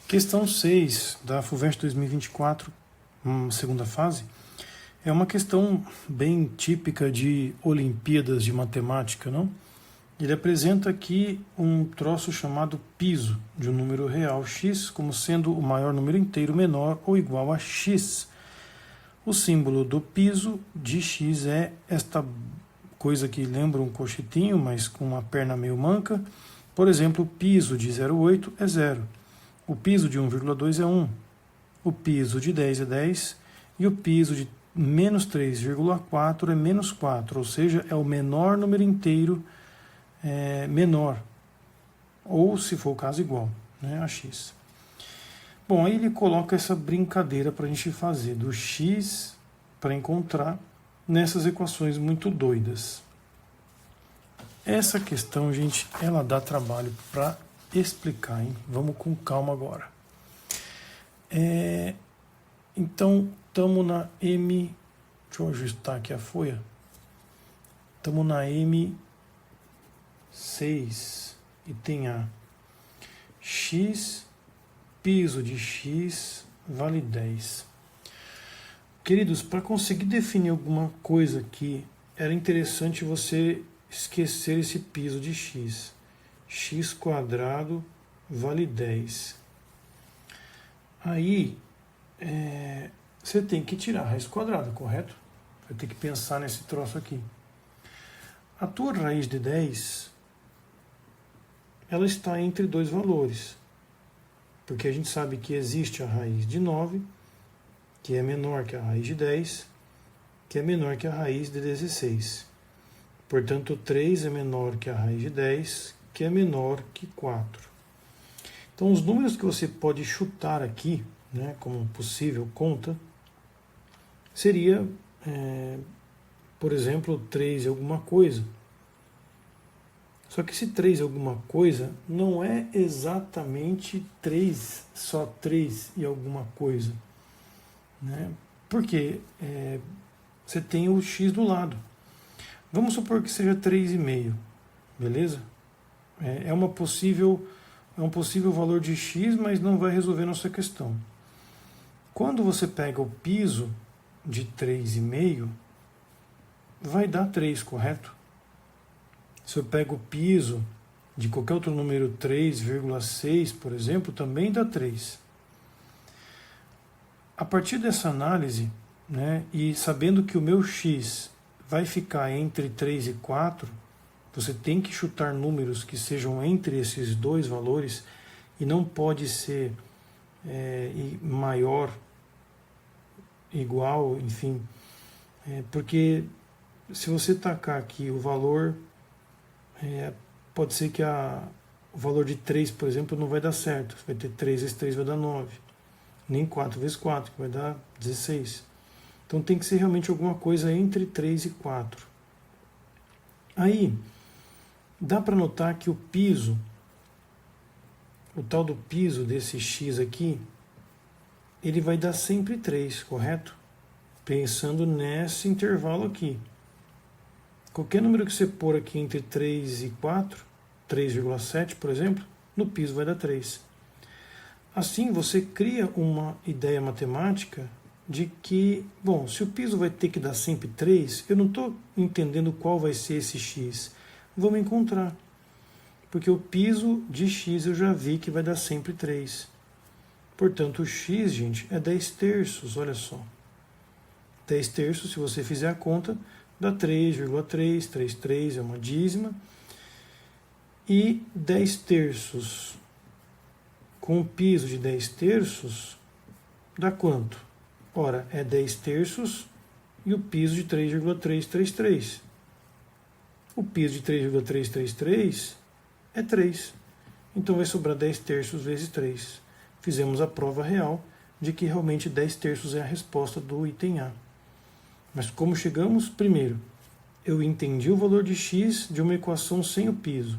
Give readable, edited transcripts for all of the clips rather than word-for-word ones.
Questão 6 da FUVEST 2024, segunda fase, é uma questão bem típica de Olimpíadas de Matemática, não? Ele apresenta aqui um troço chamado piso de um número real x como sendo o maior número inteiro menor ou igual a x. O símbolo do piso de x é esta coisa que lembra um cochetinho, mas com uma perna meio manca. Por exemplo, o piso de 0,8 é 0. O piso de 1,2 é 1. O piso de 10 é 10. E o piso de menos 3,4 é menos 4. Ou seja, é o menor número inteiro menor. Ou, se for o caso, igual, né, a x. Bom, aí ele coloca essa brincadeira para a gente fazer do x para encontrar nessas equações muito doidas. Essa questão, gente, ela dá trabalho para explicar, hein? Vamos com calma agora. Então, estamos na M... Deixa eu ajustar aqui a folha. Estamos na M6 e tem a x, piso de x vale 10. Queridos, para conseguir definir alguma coisa aqui, era interessante você esquecer esse piso de x. X quadrado vale 10. Aí, você tem que tirar a raiz quadrada, correto? Vai ter que pensar nesse troço aqui. A tua raiz de 10, ela está entre dois valores. Porque a gente sabe que existe a raiz de 9, que é menor que a raiz de 10, que é menor que a raiz de 16. Portanto, 3 é menor que a raiz de 10, que é menor que 4. Então, os números que você pode chutar aqui, né, como possível conta, seria, por exemplo, 3 e alguma coisa. Só que esse 3 e alguma coisa não é exatamente 3, só 3 e alguma coisa. Né? Porque você tem o x do lado. Vamos supor que seja 3,5, beleza? É um possível valor de x, mas não vai resolver nossa questão. Quando você pega o piso de 3,5, vai dar 3, correto? Se eu pego o piso de qualquer outro número 3,6, por exemplo, também dá 3. A partir dessa análise, né, e sabendo que o meu x vai ficar entre 3 e 4, você tem que chutar números que sejam entre esses dois valores e não pode ser maior, igual, enfim. Porque se você tacar aqui o valor, pode ser que o valor de 3, por exemplo, não vai dar certo. Você vai ter 3 vezes 3 vai dar 9. Nem 4 vezes 4, que vai dar 16. Então tem que ser realmente alguma coisa entre 3 e 4. Aí, dá para notar que o piso, o tal do piso desse x aqui, ele vai dar sempre 3, correto? Pensando nesse intervalo aqui. Qualquer número que você pôr aqui entre 3 e 4, 3,7, por exemplo, no piso vai dar 3. Assim, você cria uma ideia matemática de que, bom, se o piso vai ter que dar sempre 3, eu não estou entendendo qual vai ser esse x. Vamos encontrar. Porque o piso de x eu já vi que vai dar sempre 3. Portanto, o x, gente, é 10 terços, olha só. 10 terços, se você fizer a conta, dá 3,333 é uma dízima. E 10 terços com o piso de 10 terços dá quanto? Ora, é 10 terços e o piso de 3,333. O piso de 3,333 é 3. Então vai sobrar 10 terços vezes 3. Fizemos a prova real de que realmente 10 terços é a resposta do item A. Mas como chegamos? Primeiro, eu entendi o valor de x de uma equação sem o piso.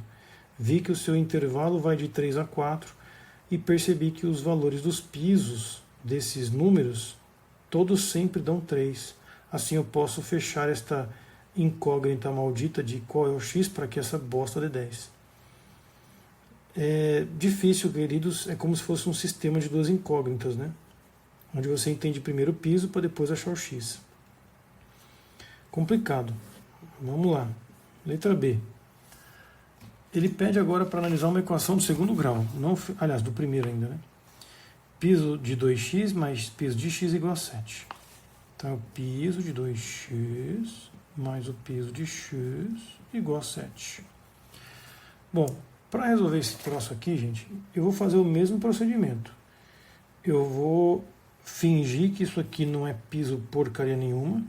Vi que o seu intervalo vai de 3 a 4 e percebi que os valores dos pisos desses números todos sempre dão 3. Assim eu posso fechar esta incógnita maldita de qual é o x para que essa bosta dê 10. é difícil, queridos, é como se fosse um sistema de duas incógnitas, né? Onde você entende primeiro o piso para depois achar o x. Complicado. Vamos lá. Letra B. Ele pede agora para analisar uma equação do segundo grau, não, aliás, do primeiro ainda, né? Piso de 2x mais piso de x igual a 7. Então, o piso de 2x mais o piso de x igual a 7. Bom, para resolver esse troço aqui, gente, eu vou fazer o mesmo procedimento. Eu vou fingir que isso aqui não é piso porcaria nenhuma.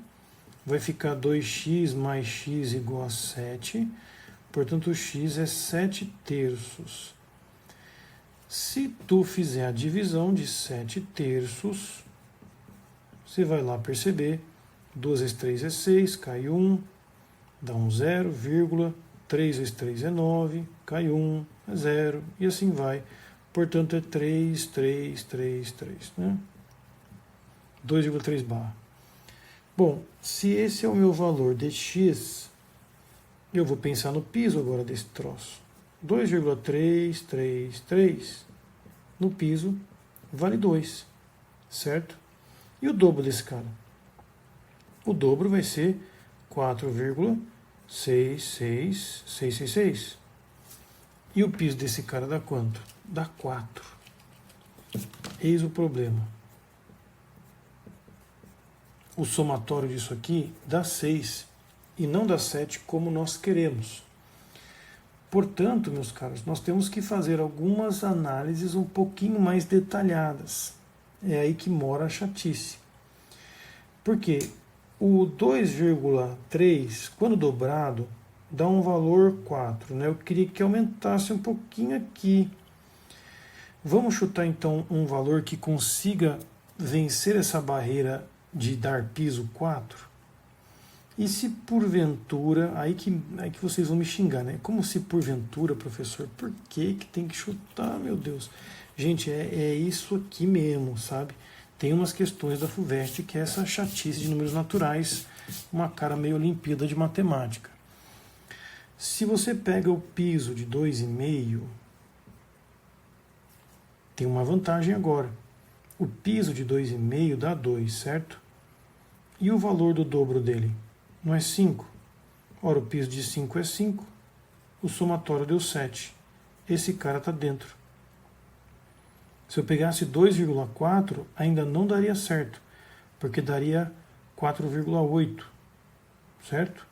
Vai ficar 2x mais x igual a 7. Portanto, o x é 7 terços. Se tu fizer a divisão de 7 terços, você vai lá perceber. 2 vezes 3 é 6, cai 1, dá um 0, vírgula. 3 vezes 3 é 9, cai 1, é 0, e assim vai. Portanto, é 3, 3, 3, 3, né? 2,3 bar. Bom, se esse é o meu valor de x, eu vou pensar no piso agora desse troço. 2,333 no piso vale 2, certo? E o dobro desse cara? O dobro vai ser 4,66666. E o piso desse cara dá quanto? Dá 4. Eis o problema. O somatório disso aqui dá 6 e não dá 7 como nós queremos. Portanto, meus caros, nós temos que fazer algumas análises um pouquinho mais detalhadas. É aí que mora a chatice. Porque o 2,3, quando dobrado, dá um valor 4. Né? Eu queria que aumentasse um pouquinho aqui. Vamos chutar então um valor que consiga vencer essa barreira de dar piso 4? E se porventura, aí que vocês vão me xingar, né? Como se porventura, professor, por que tem que chutar, meu Deus? Gente, é isso aqui mesmo, sabe? Tem umas questões da FUVEST que é essa chatice de números naturais, uma cara meio Olimpíada de matemática. Se você pega o piso de 2,5, tem uma vantagem agora. O piso de 2,5 dá 2, certo? E o valor do dobro dele? Não é 5? Ora, o piso de 5 é 5. O somatório deu 7. Esse cara está dentro. Se eu pegasse 2,4, ainda não daria certo, porque daria 4,8, certo?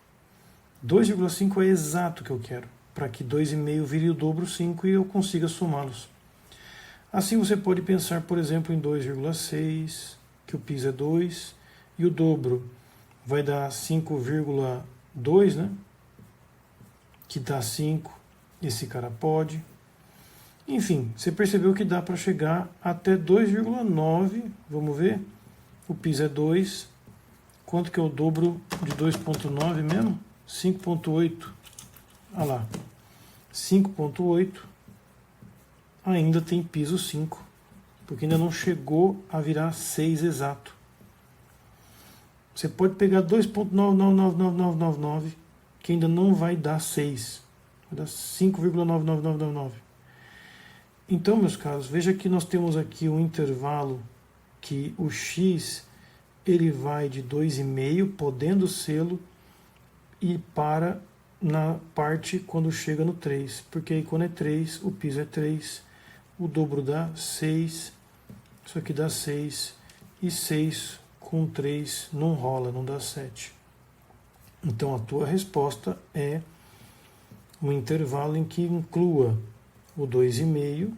2,5 é exato o que eu quero, para que 2,5 vire o dobro 5 e eu consiga somá-los. Assim você pode pensar, por exemplo, em 2,6, que o piso é 2, e o dobro vai dar 5,2, né? Que dá 5, esse cara pode. Enfim, você percebeu que dá para chegar até 2,9, vamos ver? O piso é 2, quanto que é o dobro de 2,9 mesmo? 5,8, olha lá, 5,8, ainda tem piso 5, porque ainda não chegou a virar 6 exato. Você pode pegar 2,999999, que ainda não vai dar 6, vai dar 5,99999. Então, meus caros, veja que nós temos aqui um intervalo que o x ele vai de 2,5, podendo sê-lo, e para na parte quando chega no 3, porque aí quando é 3, o piso é 3, o dobro dá 6, isso aqui dá 6, e 6 com 3 não rola, não dá 7. Então a tua resposta é um intervalo em que inclua o 2,5,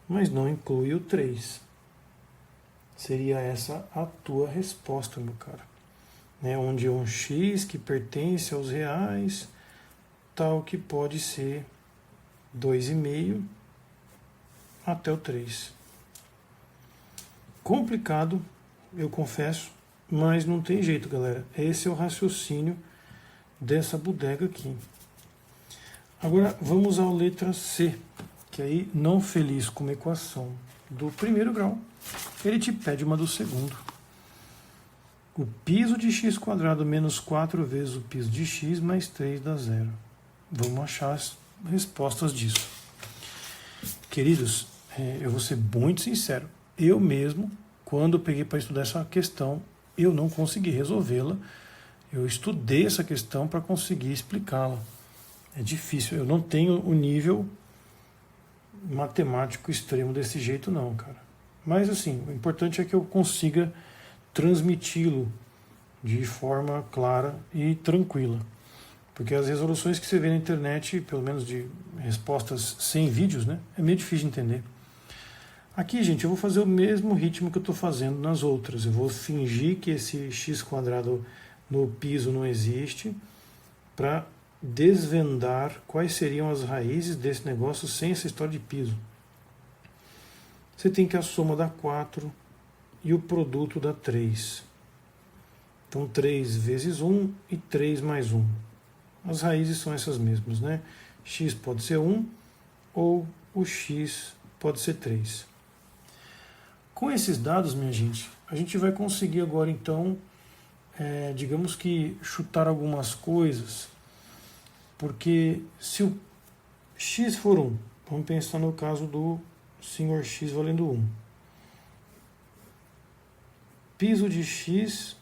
mas não inclui o 3. Seria essa a tua resposta, meu cara. Né? Onde é um x que pertence aos reais, tal que pode ser 2,5 até o 3. Complicado, eu confesso, mas não tem jeito, galera. Esse é o raciocínio dessa bodega aqui. Agora vamos à letra C, que aí, não feliz com uma equação do primeiro grau, ele te pede uma do segundo. O piso de x² menos 4 vezes o piso de x mais 3 dá 0. Vamos achar as respostas disso. Queridos, eu vou ser muito sincero. Eu mesmo, quando eu peguei para estudar essa questão, eu não consegui resolvê-la. Eu estudei essa questão para conseguir explicá-la. É difícil. Eu não tenho o nível matemático extremo desse jeito, não, cara. Mas, assim, o importante é que eu consiga transmiti-lo de forma clara e tranquila. Porque as resoluções que você vê na internet, pelo menos de respostas sem vídeos, né, é meio difícil de entender. Aqui, gente, eu vou fazer o mesmo ritmo que eu estou fazendo nas outras. Eu vou fingir que esse x quadrado no piso não existe, para desvendar quais seriam as raízes desse negócio sem essa história de piso. Você tem que a soma dá 4 e o produto dá 3. Então 3 vezes 1 e 3 mais 1. As raízes são essas mesmas, né? X pode ser 1 ou o x pode ser 3. Com esses dados, minha gente, a gente vai conseguir agora então, digamos que chutar algumas coisas, porque se o x for 1, vamos pensar no caso do senhor x valendo 1. Piso de x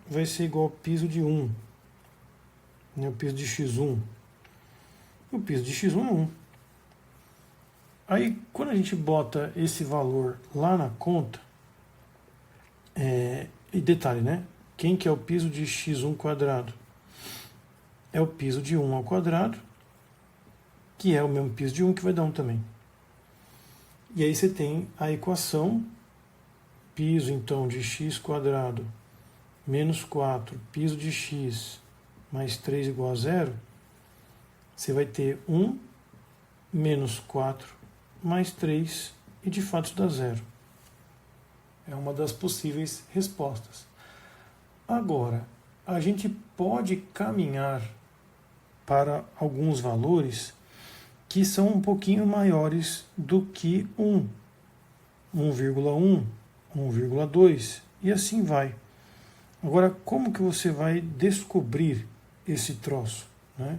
vai ser igual ao piso de 1. O piso de x1. O piso de x1 é 1. Aí, quando a gente bota esse valor lá na conta, e detalhe, né? Quem que é o piso de x1 quadrado? É o piso de 1 ao quadrado, que é o mesmo piso de 1, que vai dar 1 também. E aí você tem a equação, piso então de x quadrado menos 4, piso de x mais 3 igual a 0, você vai ter 1 menos 4 mais 3, e de fato isso dá 0. É uma das possíveis respostas. Agora, a gente pode caminhar para alguns valores que são um pouquinho maiores do que 1, 1,1, 1,2 e assim vai. Agora, como que você vai descobrir esse troço, né?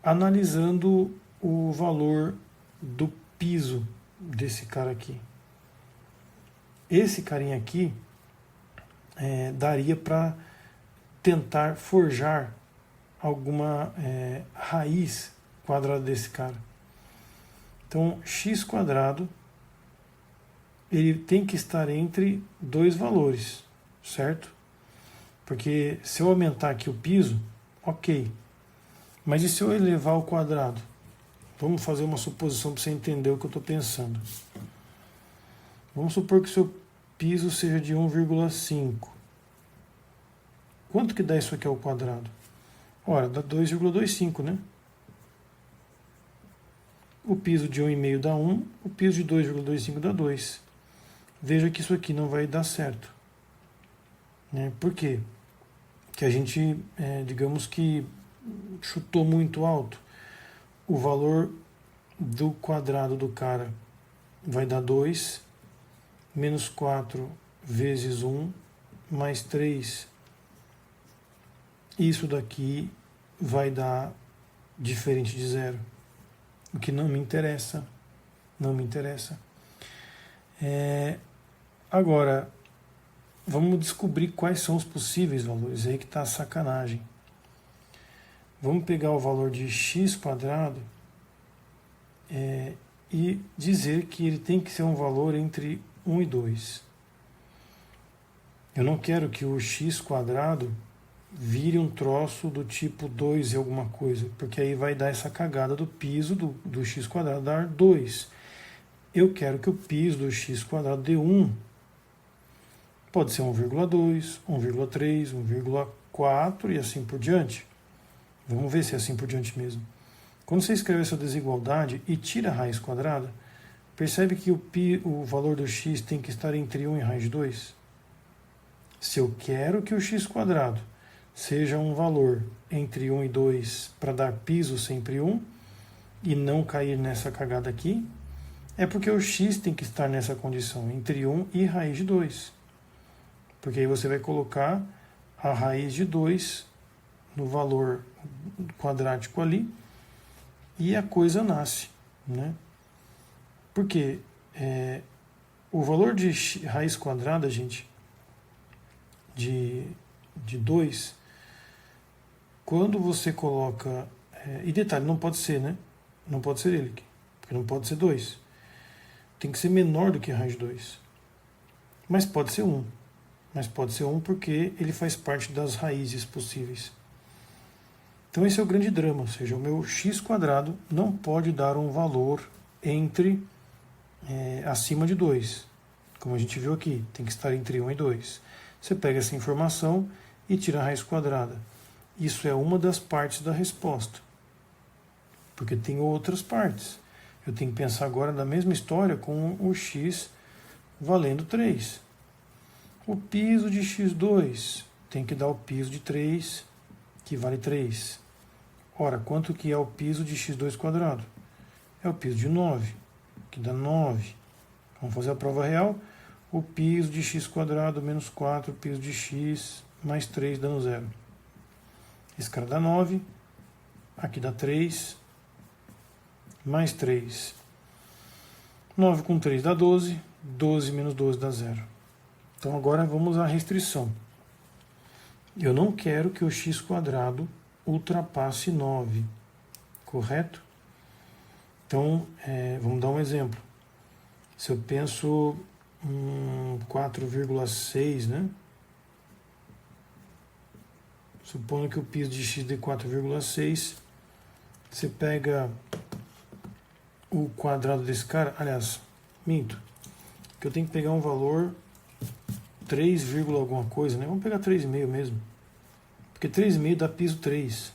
Analisando o valor do piso desse cara aqui. Esse carinha aqui daria para tentar forjar alguma raiz quadrada desse cara. Então, x quadrado ele tem que estar entre dois valores, certo? Porque se eu aumentar aqui o piso, ok. Mas e se eu elevar ao quadrado? Vamos fazer uma suposição para você entender o que eu estou pensando. Vamos supor que o seu piso seja de 1,5. Quanto que dá isso aqui ao quadrado? Ora, dá 2,25, né? O piso de 1,5 dá 1, o piso de 2,25 dá 2. Veja que isso aqui não vai dar certo. Né? Por quê? Porque a gente, digamos que, chutou muito alto. O valor do quadrado do cara vai dar 2, menos 4 vezes 1, mais 3. Isso daqui vai dar diferente de 0. O que não me interessa. Não me interessa. Agora, vamos descobrir quais são os possíveis valores. Aí que está a sacanagem. Vamos pegar o valor de x quadrado e dizer que ele tem que ser um valor entre 1 e 2. Eu não quero que o x quadrado vire um troço do tipo 2 e alguma coisa, porque aí vai dar essa cagada do piso do x quadrado dar 2. Eu quero que o piso do x quadrado dê 1. Pode ser 1,2, 1,3, 1,4 e assim por diante. Vamos ver se é assim por diante mesmo. Quando você escreve essa desigualdade e tira a raiz quadrada, percebe que o valor do x tem que estar entre 1 e raiz de 2? Se eu quero que o x quadrado seja um valor entre 1 e 2 para dar piso sempre 1 e não cair nessa cagada aqui, é porque o x tem que estar nessa condição, entre 1 e raiz de 2. Porque aí você vai colocar a raiz de 2 no valor quadrático ali e a coisa nasce, né? Porque o valor de raiz quadrada, gente, de 2, quando você coloca... e detalhe, não pode ser, né? Não pode ser ele, porque não pode ser 2. Tem que ser menor do que a raiz de 2. Mas pode ser 1. Mas pode ser 1 porque ele faz parte das raízes possíveis. Então esse é o grande drama, ou seja, o meu x² não pode dar um valor acima de 2. Como a gente viu aqui, tem que estar entre 1 e 2. Você pega essa informação e tira a raiz quadrada. Isso é uma das partes da resposta. Porque tem outras partes. Eu tenho que pensar agora na mesma história com o x valendo 3. O piso de x2 tem que dar o piso de 3, que vale 3. Ora, quanto que é o piso de x² É o piso de 9, que dá 9. Vamos fazer a prova real. O piso de x² menos 4, piso de x, mais 3, dando 0. Esse cara dá 9. Aqui dá 3. Mais 3. 9 com 3 dá 12. 12 menos 12 dá 0. Então agora vamos à restrição. Eu não quero que o x² ultrapasse 9. Correto? Então, vamos dar um exemplo. Se eu penso 4,6, né? Supondo que o piso de x dê 4,6. Você pega o quadrado desse cara. Aliás, minto. Que eu tenho que pegar um valor 3, alguma coisa, né? Vamos pegar 3,5 mesmo. Porque 3,5 dá piso 3.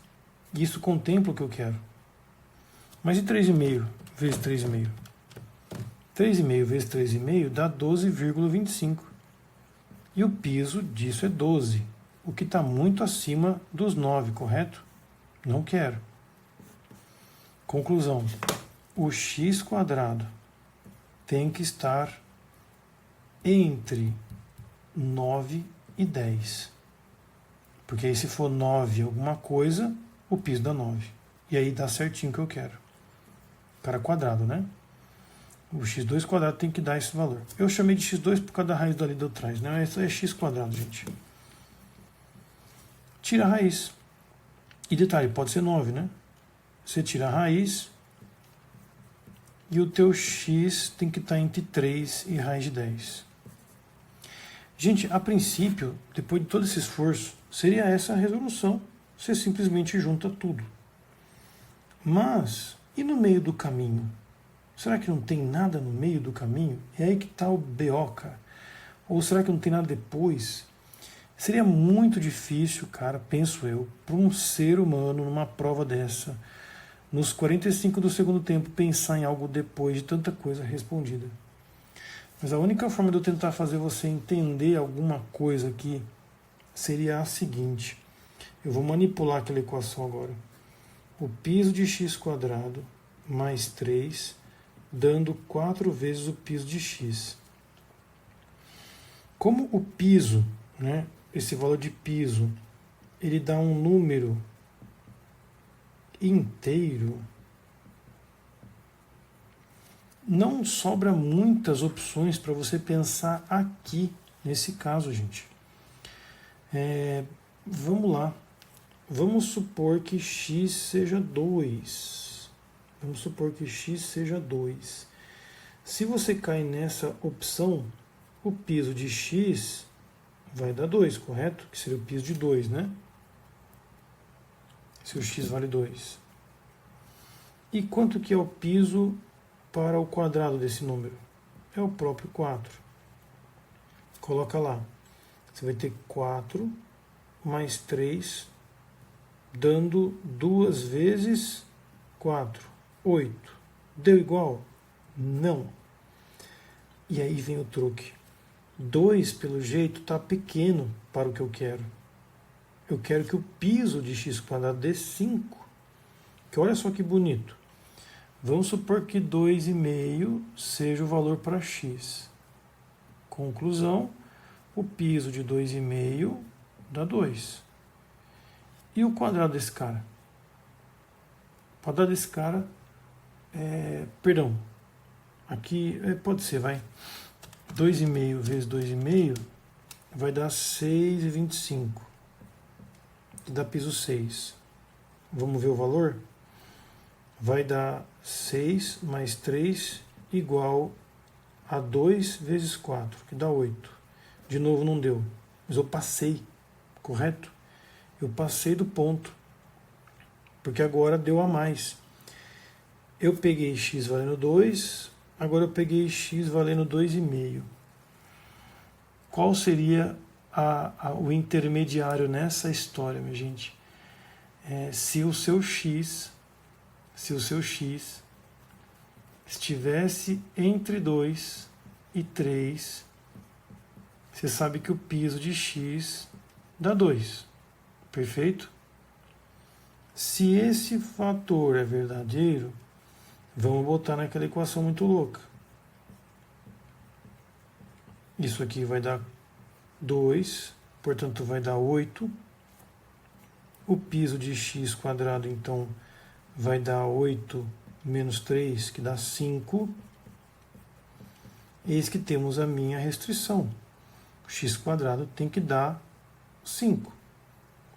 E isso contempla o que eu quero. Mas e 3,5 vezes 3,5? 3,5 vezes 3,5 dá 12,25. E o piso disso é 12. O que está muito acima dos 9, correto? Não quero. Conclusão. O x² tem que estar entre 9 e 10. Porque aí se for 9 alguma coisa, o piso dá 9. E aí dá certinho o que eu quero. Cara quadrado, né? O x² tem que dar esse valor. Eu chamei de x2 por causa da raiz dali de trás, né? Essa é x², gente. Tira a raiz. E detalhe, pode ser 9, né? Você tira a raiz e o teu x tem que estar entre 3 e raiz de 10. Gente, a princípio, depois de todo esse esforço, seria essa a resolução. Você simplesmente junta tudo. Mas, e no meio do caminho? Será que não tem nada no meio do caminho? É aí que está o BO, cara. Ou será que não tem nada depois? Seria muito difícil, cara, penso eu, para um ser humano, numa prova dessa, nos 45 do segundo tempo, pensar em algo depois de tanta coisa respondida. Mas a única forma de eu tentar fazer você entender alguma coisa aqui seria a seguinte. Eu vou manipular aquela equação agora. O piso de x² mais 3, dando 4 vezes o piso de x. Como o piso, né, esse valor de piso, ele dá um número inteiro, não sobra muitas opções para você pensar aqui, nesse caso, gente. Vamos lá. Vamos supor que x seja 2. Vamos supor que x seja 2. Se você cai nessa opção, o piso de x vai dar 2, correto? Que seria o piso de 2, né? Se o x vale 2. E quanto que é o piso para o quadrado desse número? É o próprio 4. Coloca lá. Você vai ter 4 mais 3, dando 2 vezes 4. 8. Deu igual? Não. E aí vem o truque. 2, pelo jeito, está pequeno para o que eu quero. Eu quero que o piso de x² dê 5. Que olha só que bonito. Vamos supor que 2,5 seja o valor para x. Conclusão, o piso de 2,5 dá 2. E o quadrado desse cara? O quadrado desse cara perdão, Aqui pode ser, vai. 2,5 vezes 2,5 vai dar 6,25. Que dá piso 6. Vamos ver o valor? Vai dar 6 mais 3 igual a 2 vezes 4, que dá 8. De novo não deu, mas eu passei, correto? Eu passei do ponto, porque agora deu a mais. Eu peguei x valendo 2, agora eu peguei x valendo 2,5. Qual seria o intermediário nessa história, minha gente? Se o seu x estivesse entre 2 e 3, você sabe que o piso de x dá 2, perfeito? Se esse fator é verdadeiro, vamos botar naquela equação muito louca. Isso aqui vai dar 2, portanto vai dar 8. O piso de x quadrado, então, vai dar 8 menos 3, que dá 5. Eis que temos a minha restrição. O x quadrado tem que dar 5.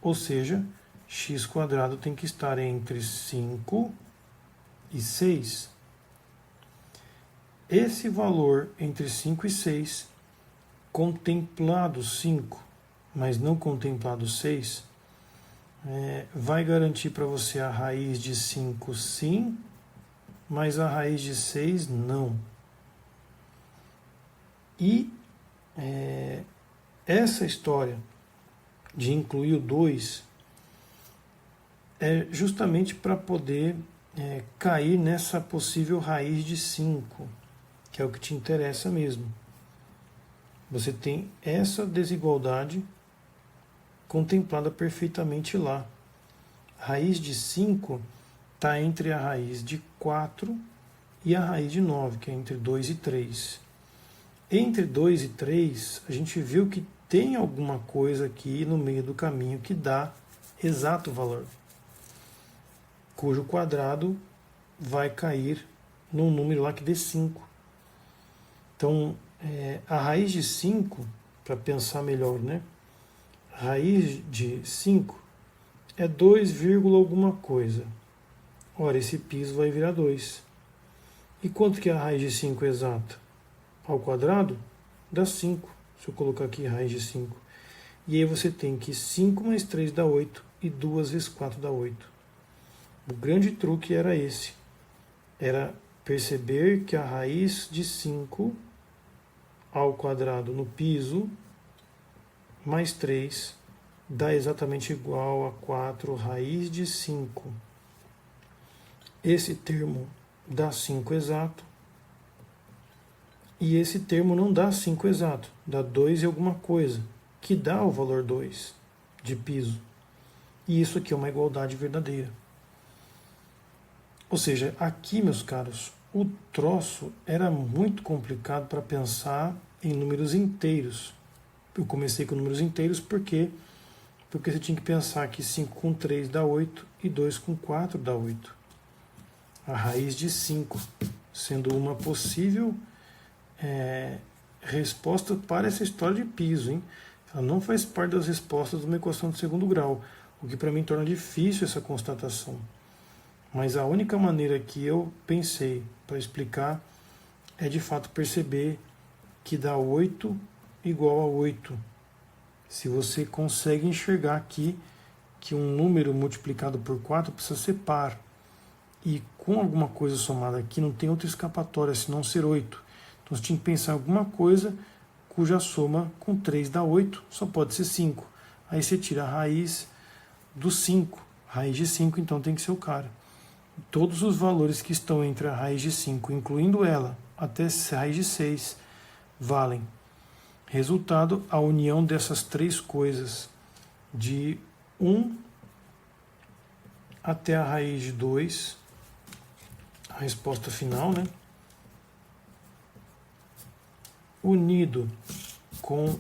Ou seja, x quadrado tem que estar entre 5 e 6. Esse valor entre 5 e 6, contemplado 5, mas não contemplado 6, vai garantir para você a raiz de 5 sim, mas a raiz de 6 não. E essa história de incluir o 2 é justamente para poder cair nessa possível raiz de 5, que é o que te interessa mesmo. Você tem essa desigualdade contemplada perfeitamente lá. A raiz de 5 está entre a raiz de 4 e a raiz de 9, que é entre 2 e 3. Entre 2 e 3, a gente viu que tem alguma coisa aqui no meio do caminho que dá exato valor, cujo quadrado vai cair num número lá que dê 5. Então, a raiz de 5, para pensar melhor, né? A raiz de 5 é 2, alguma coisa. Ora, esse piso vai virar 2. E quanto que é a raiz de 5 exata? Ao quadrado dá 5. Se eu colocar aqui raiz de 5. E aí você tem que 5 mais 3 dá 8 e 2 vezes 4 dá 8. O grande truque era esse. Era perceber que a raiz de 5 ao quadrado no piso mais 3 dá exatamente igual a 4 raiz de 5. Esse termo dá 5 exato. E esse termo não dá 5 exato, dá 2 e alguma coisa, que dá o valor 2 de piso. E isso aqui é uma igualdade verdadeira. Ou seja, aqui, meus caros, o troço era muito complicado para pensar em números inteiros. Eu comecei com números inteiros porque você tinha que pensar que 5 com 3 dá 8 e 2 com 4 dá 8. A raiz de 5 sendo uma possível resposta para essa história de piso, hein? Ela não faz parte das respostas de uma equação de segundo grau, o que para mim torna difícil essa constatação. Mas a única maneira que eu pensei para explicar é de fato perceber que dá 8 igual a 8. Se você consegue enxergar aqui que um número multiplicado por 4 precisa ser par, e com alguma coisa somada aqui não tem outra escapatória senão ser 8. Então você tinha que pensar em alguma coisa cuja soma com 3 dá 8, só pode ser 5. Aí você tira a raiz do 5. Raiz de 5 então tem que ser o cara. Todos os valores que estão entre a raiz de 5, incluindo ela, até a raiz de 6, valem. Resultado, a união dessas três coisas, de 1 até a raiz de 2, a resposta final, né? Unido com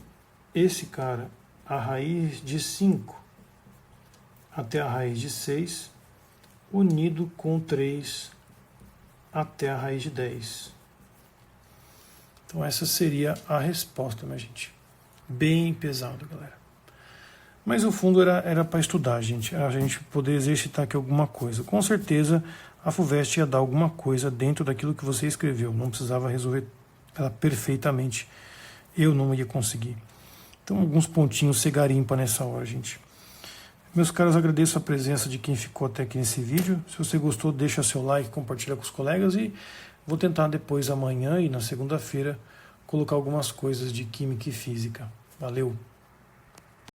esse cara, a raiz de 5 até a raiz de 6, unido com 3 até a raiz de 10. Então essa seria a resposta, minha gente. Bem pesado, galera. Mas o fundo era para estudar, gente. A gente poder exercitar aqui alguma coisa. Com certeza a FUVEST ia dar alguma coisa dentro daquilo que você escreveu. Não precisava resolver ela perfeitamente. Eu não ia conseguir. Então alguns pontinhos você garimpa nessa hora, gente. Meus caros, agradeço a presença de quem ficou até aqui nesse vídeo. Se você gostou, deixa seu like, compartilha com os colegas e vou tentar depois amanhã e na segunda-feira colocar algumas coisas de química e física. Valeu!